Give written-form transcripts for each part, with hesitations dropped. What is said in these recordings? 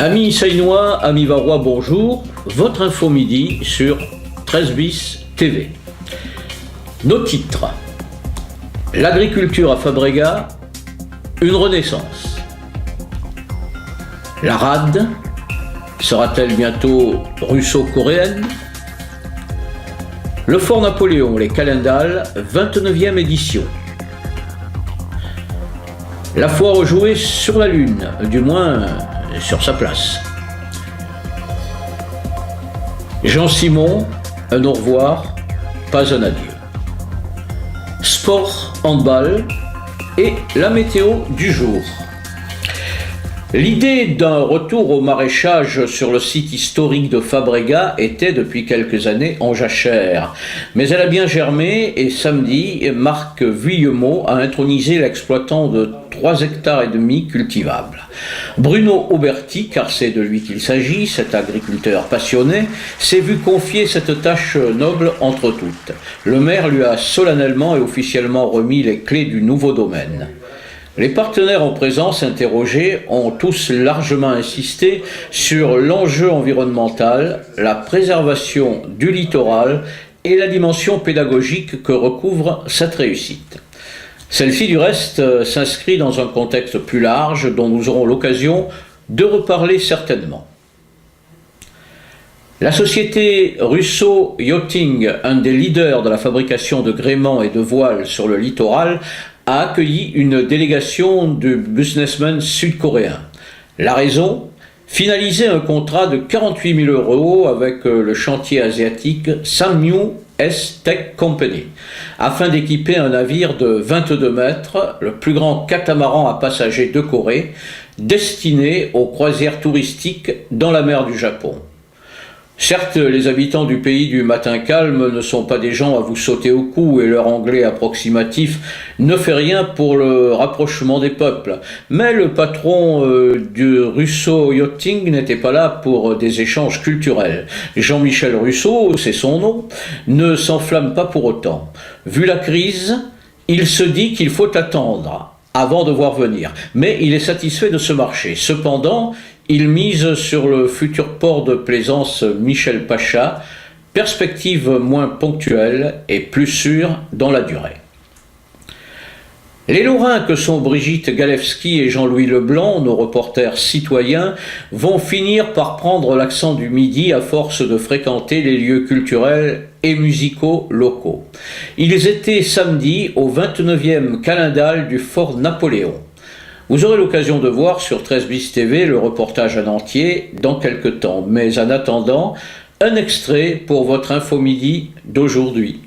Amis Seinois, amis Varois, bonjour. Votre info midi sur 13 bis TV. Nos titres. L'agriculture à Fabregat, une renaissance. La rade sera-t-elle bientôt russo-coréenne? Le Fort Napoléon, les Calendals, 29e édition. La foire jouée sur la Lune, du moins sur sa place. Jean Simon, un au revoir, pas un adieu. Sport, handball et la météo du jour. L'idée d'un retour au maraîchage sur le site historique de Fabregat était depuis quelques années en jachère. Mais elle a bien germé et samedi, Marc Vuillemot a intronisé l'exploitant de 3,5 hectares cultivables. Bruno Auberti, car c'est de lui qu'il s'agit, cet agriculteur passionné, s'est vu confier cette tâche noble entre toutes. Le maire lui a solennellement et officiellement remis les clés du nouveau domaine. Les partenaires en présence interrogés ont tous largement insisté sur l'enjeu environnemental, la préservation du littoral et la dimension pédagogique que recouvre cette réussite. Celle-ci, du reste, s'inscrit dans un contexte plus large dont nous aurons l'occasion de reparler certainement. La société Russo Yachting, un des leaders de la fabrication de gréements et de voiles sur le littoral, a accueilli une délégation de businessmen sud-coréens. La raison ? Finaliser un contrat de 48 000 € avec le chantier asiatique Samyu S-Tech Company, afin d'équiper un navire de 22 mètres, le plus grand catamaran à passagers de Corée, destiné aux croisières touristiques dans la mer du Japon. Certes, les habitants du pays du matin calme ne sont pas des gens à vous sauter au cou et leur anglais approximatif ne fait rien pour le rapprochement des peuples. Mais le patron du Russo Yachting n'était pas là pour des échanges culturels. Jean-Michel Russo, c'est son nom, ne s'enflamme pas pour autant. Vu la crise, il se dit qu'il faut attendre avant de voir venir. Mais il est satisfait de ce marché. Cependant, il mise sur le futur port de plaisance Michel Pacha, perspective moins ponctuelle et plus sûre dans la durée. Les Lorrains que sont Brigitte Galewski et Jean-Louis Leblanc, nos reporters citoyens, vont finir par prendre l'accent du Midi à force de fréquenter les lieux culturels et musicaux locaux. Ils étaient samedi au 29e Calendal du Fort Napoléon. Vous aurez l'occasion de voir sur 13 bis TV le reportage en entier dans quelques temps. Mais en attendant, un extrait pour votre info midi d'aujourd'hui.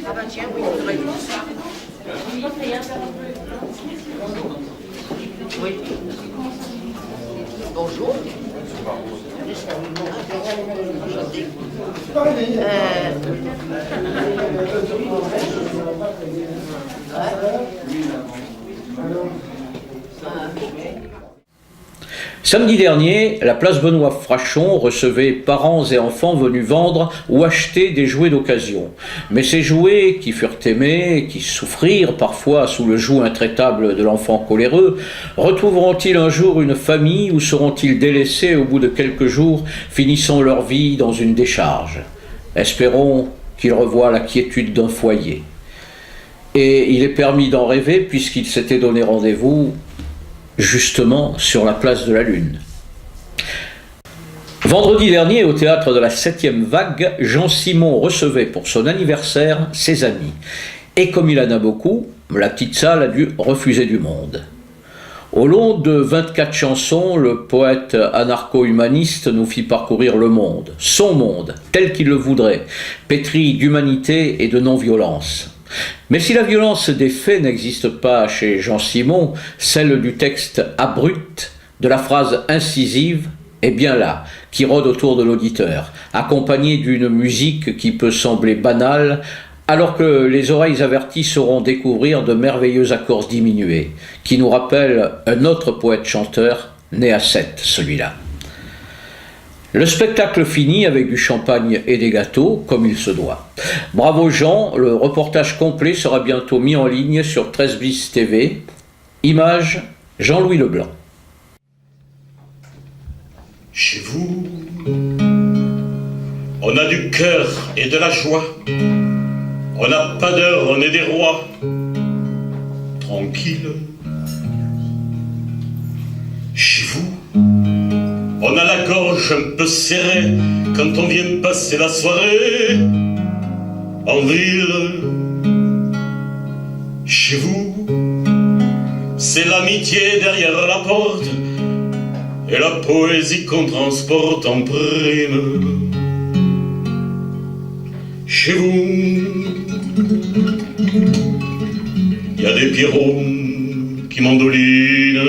Ah bah tiens, oui, il faudrait tout ça. Oui. Bonjour. Samedi dernier, la place Benoît-Frachon recevait parents et enfants venus vendre ou acheter des jouets d'occasion. Mais ces jouets qui furent aimés, qui souffrirent parfois sous le joug intraitable de l'enfant coléreux, retrouveront-ils un jour une famille ou seront-ils délaissés au bout de quelques jours, finissant leur vie dans une décharge? Espérons qu'ils revoient la quiétude d'un foyer. Et il est permis d'en rêver puisqu'il s'était donné rendez-vous justement sur la place de la Lune. Vendredi dernier, au théâtre de la 7e vague, Jean Simon recevait pour son anniversaire ses amis. Et comme il en a beaucoup, la petite salle a dû refuser du monde. Au long de 24 chansons, le poète anarcho-humaniste nous fit parcourir le monde, son monde, tel qu'il le voudrait, pétri d'humanité et de non-violence. Mais si la violence des faits n'existe pas chez Jean Simon, celle du texte abrupt, de la phrase incisive, est bien là, qui rôde autour de l'auditeur, accompagnée d'une musique qui peut sembler banale, alors que les oreilles averties sauront découvrir de merveilleux accords diminués, qui nous rappellent un autre poète-chanteur, né à Sète, celui-là. Le spectacle finit avec du champagne et des gâteaux, comme il se doit. Bravo Jean, le reportage complet sera bientôt mis en ligne sur 13 bis TV. Image, Jean-Louis Leblanc. Chez vous, on a du cœur et de la joie. On n'a pas d'heure, on est des rois. Tranquille. Chez vous, on a la gorge un peu serrée quand on vient passer la soirée en ville. Chez vous, c'est l'amitié derrière la porte et la poésie qu'on transporte en prime. Chez vous, il y a des pierrots qui mandolinent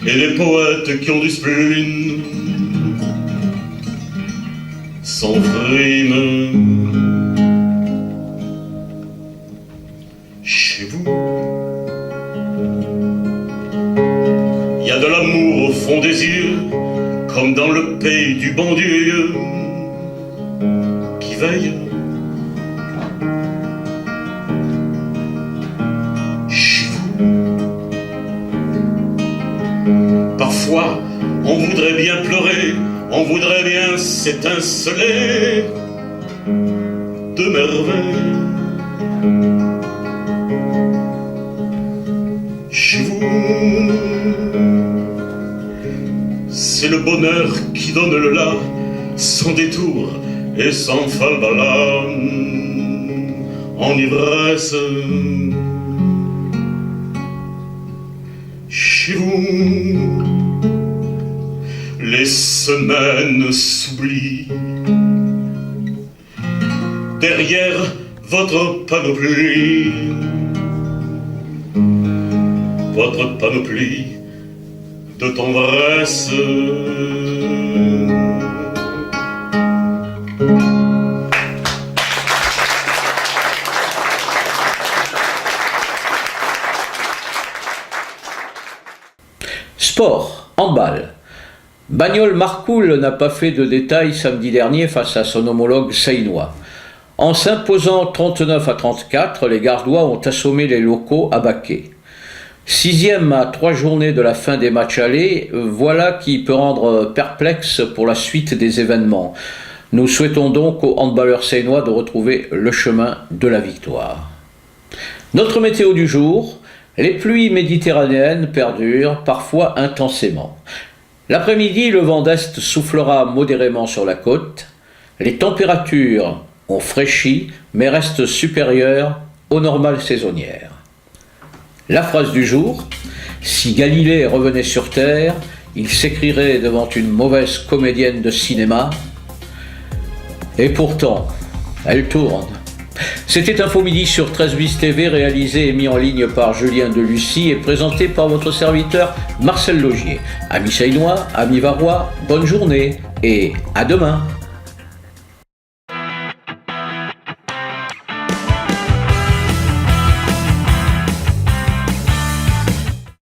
et des poètes qui ont du spleen sans frime. Chez vous, il y a de l'amour au fond des yeux, comme dans le pays du bon Dieu qui veille. Chez vous, parfois on voudrait bien pleurer, on voudrait bien s'étinceler de merveille. Chez vous, c'est le bonheur qui donne le là, sans détour et sans falbala, en ivresse. Chez vous, les semaines s'oublient derrière votre panoplie. Votre panoplie de tendresse. Sport, handball. Bagnoles-Marcoule n'a pas fait de détails samedi dernier face à son homologue séinois. En s'imposant 39-34, les Gardois ont assommé les locaux à Baquet. 6e à 3 journées de la fin des matchs allés, voilà qui peut rendre perplexe pour la suite des événements. Nous souhaitons donc aux handballeurs sénois de retrouver le chemin de la victoire. Notre météo du jour, les pluies méditerranéennes perdurent, parfois intensément. L'après-midi, le vent d'est soufflera modérément sur la côte. Les températures ont fraîchi, mais restent supérieures aux normales saisonnières. La phrase du jour, si Galilée revenait sur Terre, il s'écrierait devant une mauvaise comédienne de cinéma. Et pourtant, elle tourne. C'était Info Midi sur 13 bis TV, réalisé et mis en ligne par Julien Delucy et présenté par votre serviteur Marcel Logier. Amis sénois, amis varois, bonne journée et à demain.